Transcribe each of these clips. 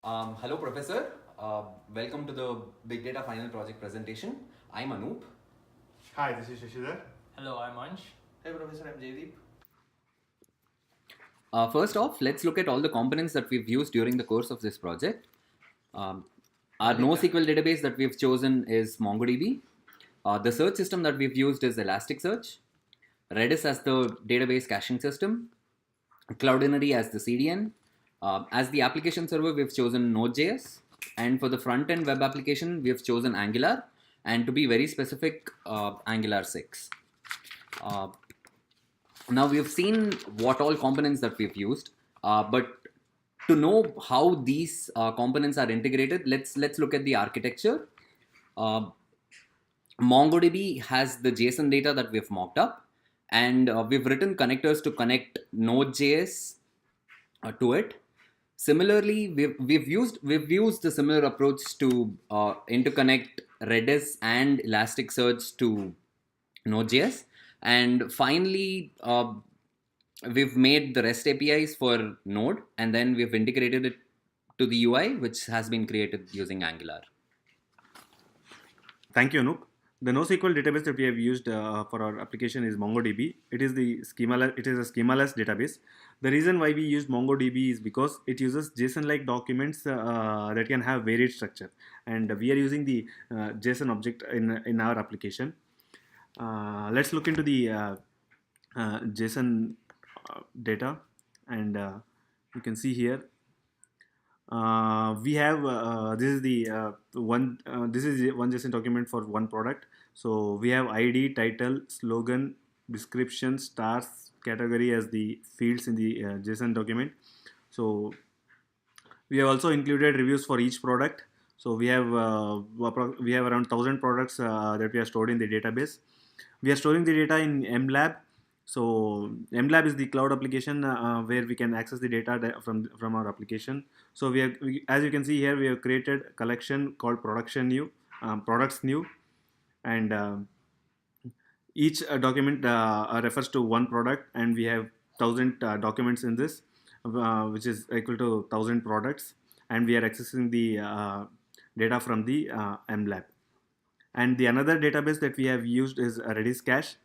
Hello, Professor. Welcome to the Big Data Final Project presentation. I'm Anoop. Hi, this is Shashidhar. Hello, I'm Ansh. Hey Professor, I'm Jaideep. First off, let's look at all the components that we've used during the course of this project. Our NoSQL database that we've chosen is MongoDB. The search system that we've used is Elasticsearch. Redis as the database caching system. Cloudinary as the CDN. As the application server, we've chosen Node.js. And for the front-end web application, we've chosen Angular. And to be very specific, Angular 6. Now we've seen what all components that we've used, but to know how these components are integrated, let's look at the architecture. MongoDB has the JSON data that we've mocked up, and we've written connectors to connect Node.js to it. Similarly, we've used a similar approach to interconnect Redis and Elasticsearch to Node.js. And finally, we've made the REST APIs for Node, and then we've integrated it to the UI, which has been created using Angular. Thank you, Anoop. The NoSQL database that we have used for our application is MongoDB. It is a schemaless database. The reason why we use MongoDB is because it uses JSON-like documents that can have varied structure, and we are using the JSON object in our application. Let's look into the JSON data, and you can see here we have this is the one JSON document for one product. So we have ID, title, slogan, description, stars, category as the fields in the JSON document. So we have also included reviews for each product. So we have around 1,000 products that we are stored in the database. We are storing the data in MLab. So MLab is the cloud application where we can access the data from our application. So as you can see here, we have created a collection called products new, and each document refers to one product, and we have 1,000 documents in this, which is equal to 1,000 products, and we are accessing the data from the MLab. And the another database that we have used is Redis cache.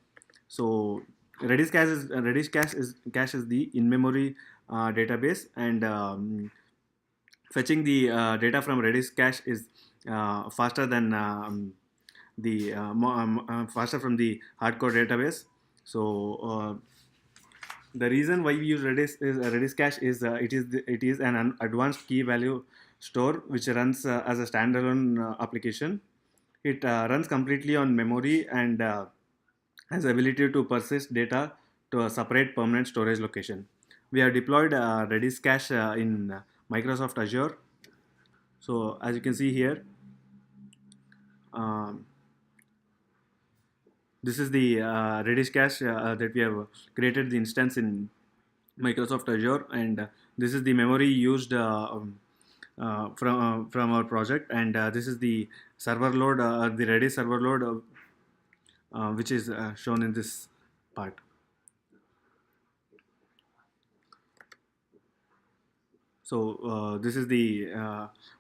So Redis cache is the in-memory database, and fetching the data from Redis cache is faster than faster from the hardcore database. So the reason why we use Redis cache is it is an advanced key value store which runs as a standalone application. It runs completely on memory and has ability to persist data to a separate permanent storage location. We have deployed Redis cache in Microsoft Azure. So as you can see here, this is the Redis cache that we have created the instance in Microsoft Azure, and this is the memory used from our project, and this is the server load, the Redis server load, which is shown in this part. So this is the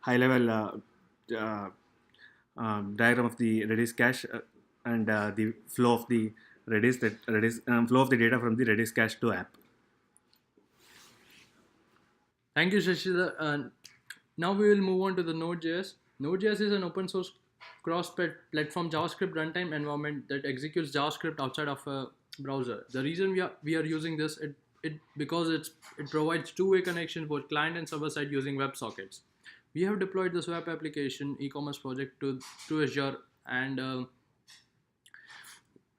high level diagram of the Redis cache and the flow of the flow of the data from the Redis cache to app. Thank you, Shashidhar. Now we will move on to the Node.js. Node.js is an open source cross-platform JavaScript runtime environment that executes JavaScript outside of a browser. The reason we are using this because it provides two-way connection both client and server side using WebSockets. We have deployed this web application e-commerce project to Azure, and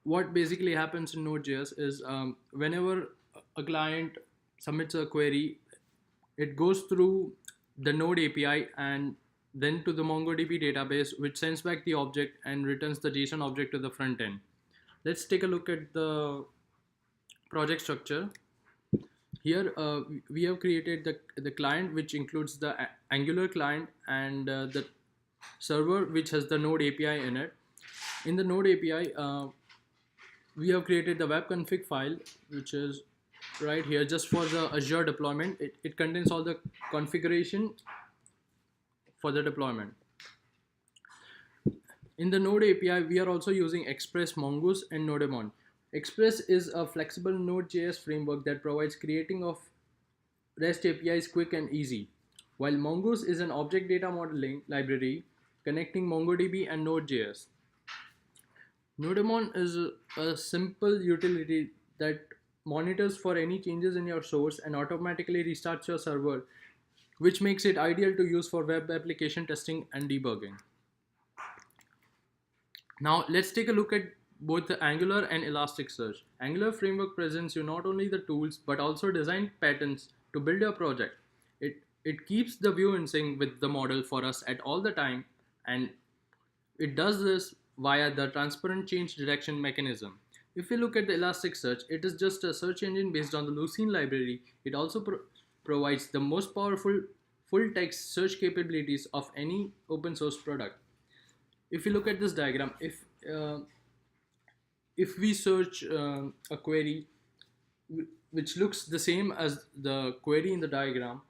what basically happens in Node.js is whenever a client submits a query, it goes through the Node API and then to the MongoDB database, which sends back the object and returns the JSON object to the front end. Let's take a look at the project structure. Here we have created the client, which includes the Angular client and the server, which has the Node API in it. In the Node API, we have created the web config file, which is right here just for the Azure deployment. It contains all the configuration for the deployment. In the Node API, we are also using Express, Mongoose, and Nodemon. Express is a flexible Node.js framework that provides creating of REST APIs quick and easy, while Mongoose is an object data modeling library connecting MongoDB and Node.js. Nodemon is a simple utility that monitors for any changes in your source and automatically restarts your server, which makes it ideal to use for web application testing and debugging. Now let's take a look at both the Angular and Elasticsearch. Angular framework presents you not only the tools but also design patterns to build your project. It keeps the view in sync with the model for us at all the time, and it does this via the transparent change direction mechanism. If we look at the Elasticsearch, it is just a search engine based on the Lucene library. It also provides the most powerful full text search capabilities of any open source product. If you look at this diagram, uh, if we search a query which looks the same as the query in the diagram,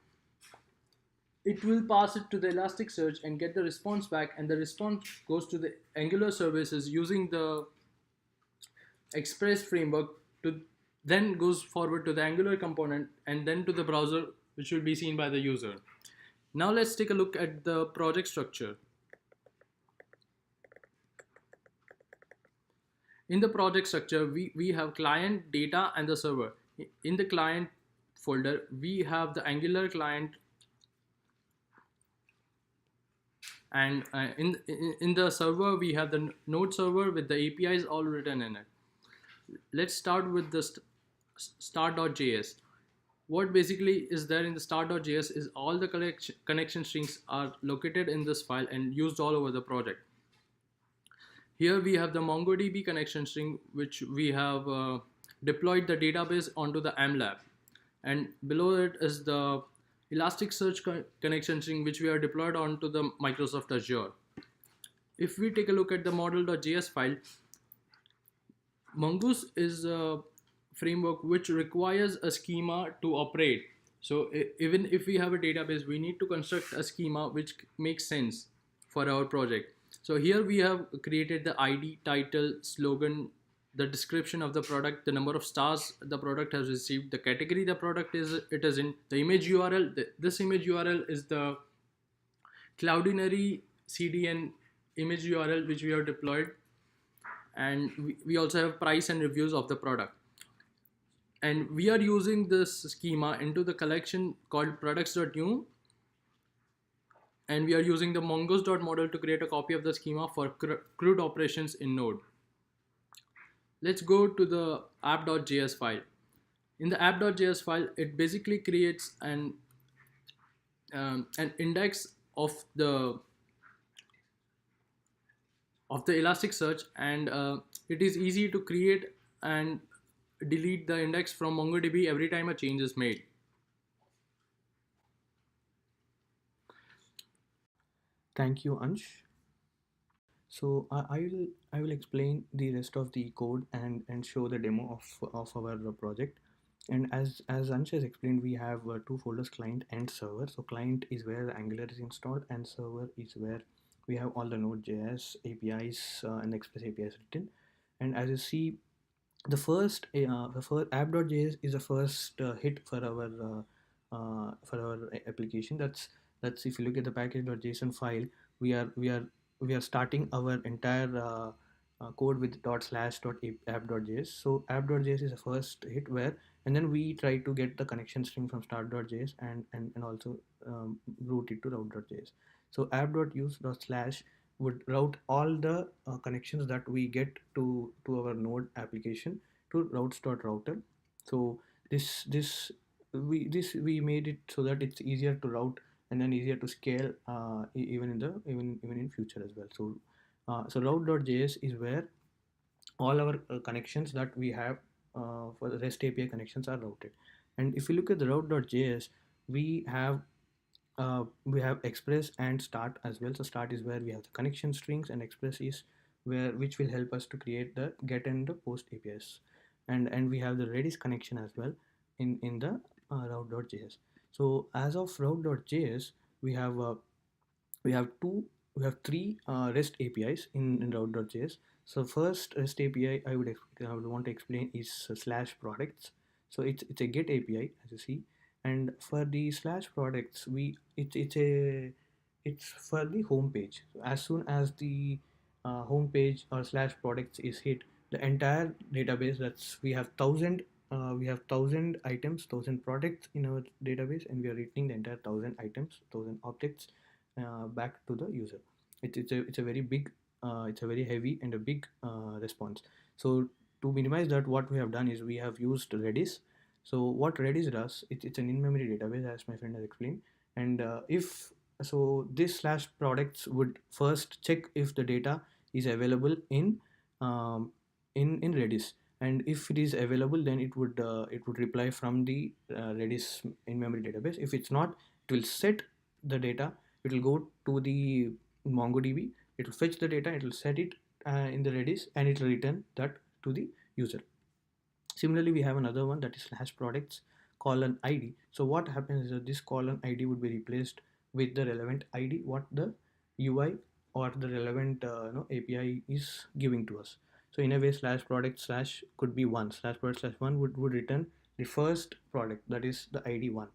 it will pass it to the Elasticsearch and get the response back, and the response goes to the Angular services using the Express framework to then goes forward to the Angular component and then to the browser, which will be seen by the user. Now let's take a look at the project structure. In the project structure, we have client, data, and the server. In the client folder, we have the Angular client, and in the server, we have the Node server with the APIs all written in it. Let's start with the start.js. What basically is there in the start.js is all the connection strings are located in this file and used all over the project. Here we have the MongoDB connection string, which we have deployed the database onto the MLab. And below it is the Elasticsearch connection string, which we are deployed onto the Microsoft Azure. If we take a look at the model.js file, Mongoose is a framework which requires a schema to operate. So even if we have a database, we need to construct a schema which makes sense for our project. So here we have created the ID, title, slogan, the description of the product, the number of stars the product has received, the category the product is in, the image URL. This image URL is the Cloudinary CDN image URL which we have deployed, and we also have price and reviews of the product. And we are using this schema into the collection called products.new, and we are using the mongoose.model to create a copy of the schema for CRUD operations in Node. Let's go to the app.js file. In the app.js file, it basically creates an index of the Elasticsearch, and it is easy to create and delete the index from MongoDB every time a change is made. Thank you, Ansh. So I will explain the rest of the code and show the demo of our project. And as Ansh has explained, we have two folders, client and server. So client is where Angular is installed, and server is where we have all the Node.js APIs and Express APIs written. And as you see, the first app.js is the first hit for our application. That's if you look at the package.json file, we are starting our entire code with /app.js. So app.js is the first hit where, and then we try to get the connection string from start.js and also route it to route.js. So app.use.slash would route all the connections that we get to our node application to routes.router. So this we made it so that it's easier to route and then easier to scale even in future as well. So route.js is where all our connections that we have for the REST API connections are routed. And if you look at the route.js, we have Express and Start as well. So Start is where we have the connection strings, and Express is where which will help us to create the get and the post APIs. And we have the Redis connection as well in the route.js. So as of route.js, we have we have two we have three REST APIs in route.js. So first REST API I would want to explain is slash products. So it's a get API, as you see, and for the slash products we it's for the home page. So as soon as the home page or slash products is hit, the entire database, that's we have 1,000 items, 1,000 products in our database, and we are returning the entire 1,000 items, 1,000 objects back to the user. It's a very big, it's a very heavy and a big response. So to minimize that, what we have done is we have used Redis. So what Redis does, it's an in-memory database, as my friend has explained. And if so, this slash products would first check if the data is available um, in Redis, and if it is available, then it would reply from the Redis in-memory database. If it's not, it will set the data. It will go to the MongoDB. It will fetch the data. It will set it in the Redis, and it will return that to the user. Similarly, we have another one that is slash products colon id. So what happens is that this colon id would be replaced with the relevant id what the UI or the relevant API is giving to us. So in a way, slash product slash could be one, slash product slash one would return the first product, that is the id one.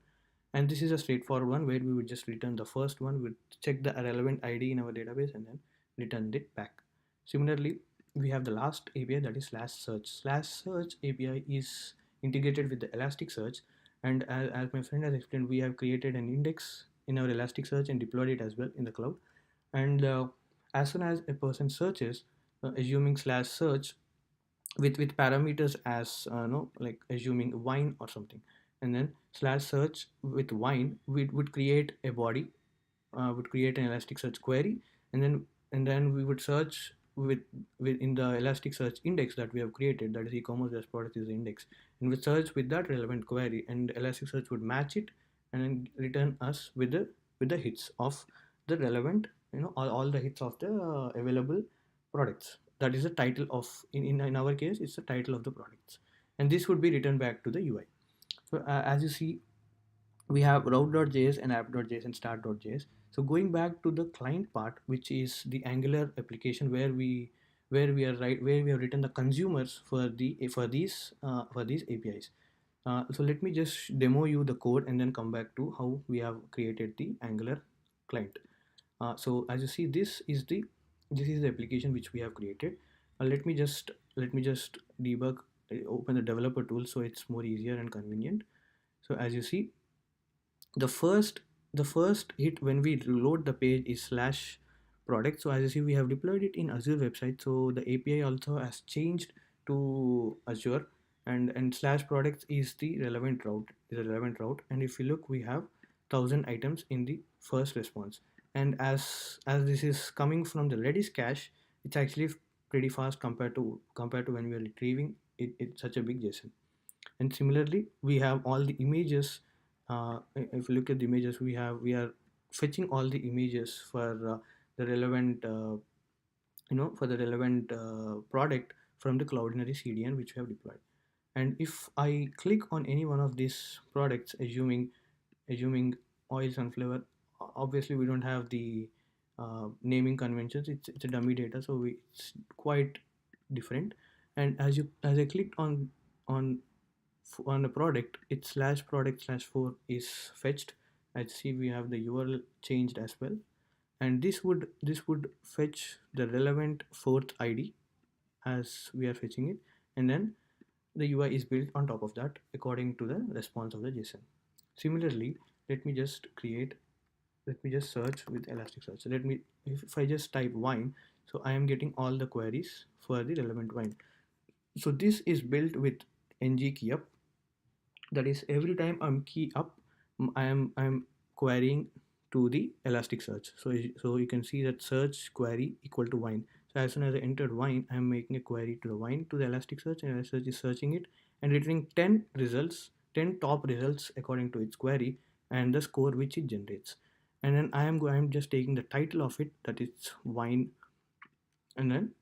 And this is a straightforward one where we would just return the first one, we would check the relevant id in our database and then return it back. Similarly, we have the last API, that is slash search. Slash search API is integrated with the Elasticsearch, and as my friend has explained, we have created an index in our Elasticsearch and deployed it as well in the cloud. And as soon as a person searches, assuming slash search with parameters as no, like assuming wine or something, and then slash search with wine, we would create a body, would create an Elasticsearch query, and then we would search with in the Elasticsearch index that we have created, that is e-commerce best product is the index, and we search with that relevant query, and Elasticsearch would match it and then return us with the hits of the relevant, all the hits of the available products. That is the title of, in our case, it's the title of the products, and this would be returned back to the UI. So as you see, we have route.js and app.js and start.js. So going back to the client part, which is the Angular application where we have written the consumers for these APIs. So let me just demo you the code and then come back to how we have created the Angular client. So as you see, this is the application which we have created. Let me just debug, open the developer tool, so it's more easier and convenient. So as you see, the first the first hit when we reload the page is slash product. So as you see, we have deployed it in Azure website, so the API also has changed to Azure, and slash products is the relevant route. And if you look, we have 1,000 items in the first response, and as this is coming from the Redis cache, it's actually pretty fast compared to when we are retrieving it's such a big JSON. And similarly, we have all the images. If you look at the images, we are fetching all the images the relevant for the relevant product from the Cloudinary CDN which we have deployed. And if I click on any one of these products, assuming oil sunflower, obviously we don't have the naming conventions, it's a dummy data, so it's quite different. And as I clicked on on a product, it's slash product slash 4 is fetched. I see we have the URL changed as well, and this would fetch the relevant fourth ID as we are fetching it, and then the UI is built on top of that according to the response of the JSON. Similarly, let me just create let me just search with Elasticsearch. Let me, if I just type wine, so I am getting all the queries for the relevant wine. So this is built with ng key up. That is, every time I'm key up, I'm querying to the Elasticsearch. So you can see that search query equal to wine. So as soon as I entered wine, I'm making a query to the wine to the Elasticsearch, and Elasticsearch is searching it and returning 10 results, 10 top results according to its query and the score which it generates. And then I'm just taking the title of it, that is wine, and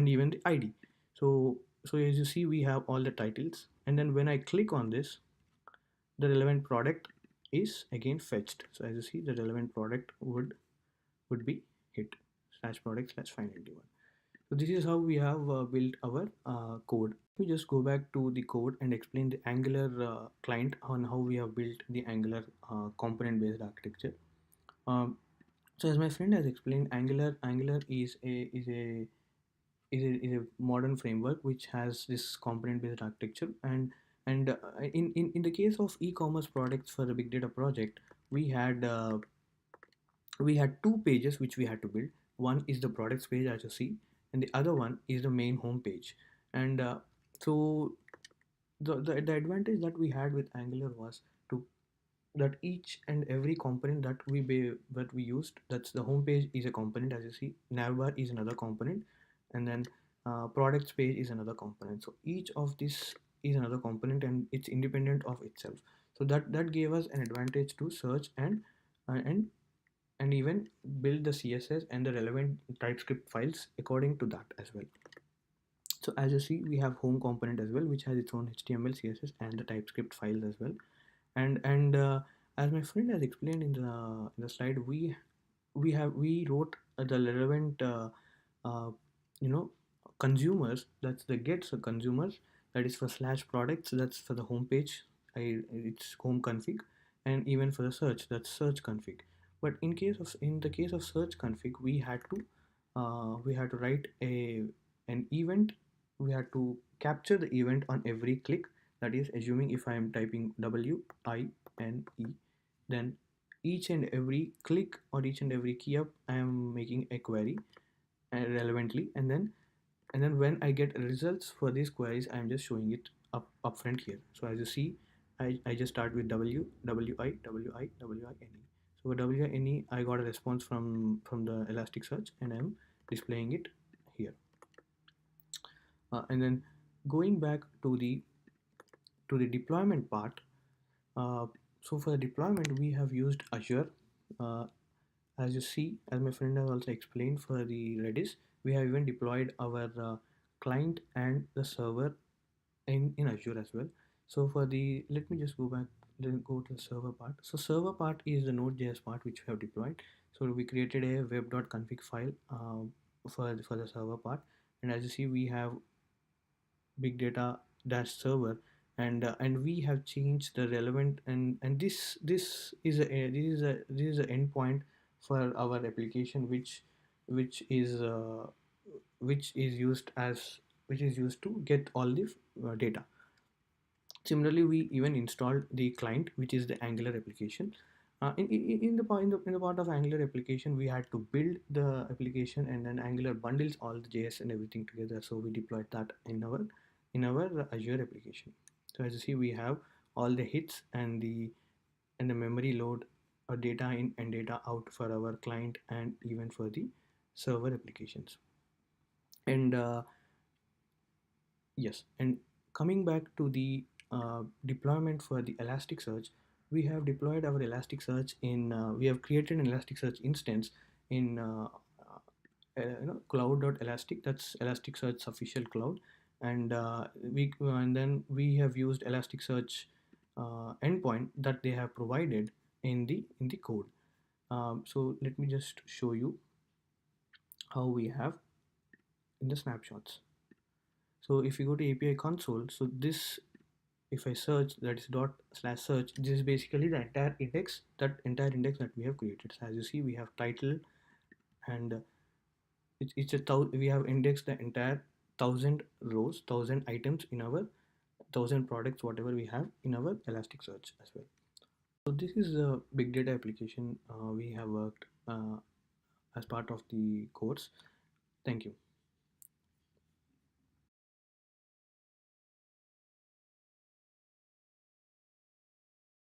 even the ID. So as you see, we have all the titles, and then when I click on this, the relevant product is again fetched. So as you see, the relevant product would be hit slash product slash find anyone. So this is how we have built our code. We just go back to the code and explain the Angular client on how we have built the Angular component based architecture. Um, so as my friend has explained, Angular is a modern framework which has this component based architecture. And in the case of e-commerce products for the big data project, we had two pages which we had to build. One is the products page, as you see, and the other one is the main home page. And so the advantage that we had with Angular was to that each and every component that we used, that's the home page is a component, as you see, navbar is another component, and then products page is another component. So each of this is another component and it's independent of itself. So that gave us an advantage to search uh, and and even build the css and the relevant typescript files according to that as well. So as you see, we have home component as well, which has its own html, css, and the typescript files as well. And as my friend has explained in the slide, we wrote the relevant uh, you know consumers, that's the gets consumers, that is for slash products, that's for the home page, it's home config. And even for the search, that's search config. But in the case of search config, we had to write an event. We had to capture the event on every click. That is, assuming if I am typing WINE, then each and every click or each and every key up, I am making a query relevantly, and then when I get results for these queries, I am just showing it upfront here. So as you see, I just start with WINE. So for WINE, I got a response from the Elasticsearch, and I'm displaying it here. And then going back to the deployment part. Uh, so for the deployment, we have used Azure. Uh, as you see, as my friend has also explained, for the Redis, we have even deployed our client and the server in Azure as well. So for the, let me just go back, then go to the server part. So server part is the Node.js part which we have deployed. So we created a web.config file for the server part, and as you see, we have big data dash server, and we have changed the relevant, and this is a endpoint for our application, which is uh, which is used as which is used to get all the data. Similarly, we even installed the client, which is the Angular application. In the part of Angular application, we had to build the application, and then Angular bundles all the JS and everything together. So we deployed that in our Azure application. So as you see, we have all the hits and the memory load, data in and data out for our client and even for the server applications. And yes, and coming back to the deployment for the Elasticsearch, we have deployed our Elasticsearch we have created an Elasticsearch instance in cloud.elastic, that's Elasticsearch's official cloud. And then we have used Elasticsearch endpoint that they have provided in the code. So let me just show you how we have in the snapshots. So if you go to API console, so this, if I search, that is dot slash search, this is basically the entire index that we have created. So as you see, we have title, and we have indexed the entire 1,000 rows, 1,000 items in our 1,000 products, whatever we have in our Elasticsearch as well. So this is a big data application we have worked as part of the course. Thank you.